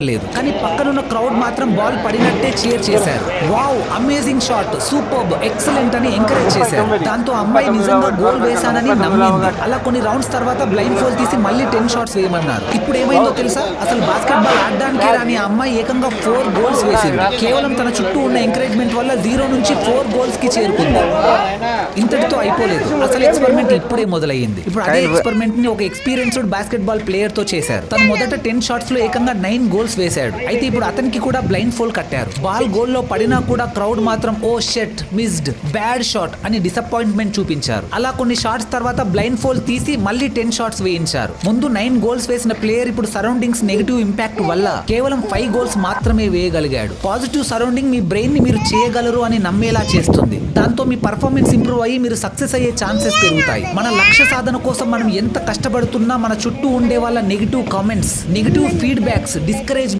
లేదు, కానీ పక్కనున్న క్రౌడ్ మాత్రం బాల్ పడినట్టే చీర్ చేశారు. Wow, amazing shot, superb, excellent అని ఎంకరేజ్ చేశారు. దాంతో అమ్మాయి నిజంగా గోల్ వేశానని నమ్మింది. అలా కొన్ని రౌండ్స్ తర్వాత బ్లైండ్ ఫోల్ తీసి మళ్ళీ 10 షాట్స్ వేయమన్నారు. ఇప్పుడు ఏమైందో తెలుసా? అసలు బాస్కెట్ బాల్ ఆడడానికే రాని ఆ అమ్మాయి ఏకంగా 4 గోల్స్ వేసింది. కేవలం తన చుట్టూ ఉన్న ఎంకరేజ్మెంట్ వల్ల 0 నుంచి 4 గోల్స్ కి చేరుకుంది. ఇంతటితో అయిపోలేదు, అసలు ఎక్స్పెరిమెంట్ ఇప్పుడే మొదలయ్యింది. ఇప్పుడు అదే ఎక్స్పెరిమెంట్ ని ఒక ఎక్స్పీరియన్స్డ్ బాస్కెట్ బాల్ ప్లేయర్ తో చేశారు. తను మొదట 10 షాట్స్ లో ఏకంగా 9 గోల్స్ వేశాడు. అయితే ఇప్పుడు అతనికి కూడా బ్లైండ్ ఫోల్ కట్టారు. బాల్ గోల్ లో పడినా కూడా క్రౌడ్ మాత్రం ఓ షెట్, మిస్డ్, బ్యాడ్ షాట్ అని డిసప్పాయింట్మెంట్ చూపించారు. అలా కొన్ని షాట్స్ తర్వాత బ్లైండ్ ఫోల్ తీసి మళ్ళీ 10 షాట్స్ వేయించారు. ముందు 9 గోల్స్ వేసిన ప్లేయర్ ఇప్పుడు సరౌండింగ్స్ నెగటివ్ ఇంపాక్ట్ వల్ల కేవలం 5 గోల్స్ మాత్రమే వేయగలిగాడు. పాజిటివ్ సరౌండింగ్ మీ బ్రెయిన్ ని మీరు చేయగలరు అని నమ్మేలా చేస్తుంది. దాంతో మీ పర్ఫార్మెన్స్ ఇంప్రూవ్ అయ్యి మీరు సక్సెస్ అయ్యే ఛాన్సెస్ పెరుగుతాయి. మన లక్ష్య సాధన కోసం మనం ఎంత కష్టపడుతున్నా మన చుట్టూ ఉండే వాళ్ళ negative comments, negative feedbacks, discourage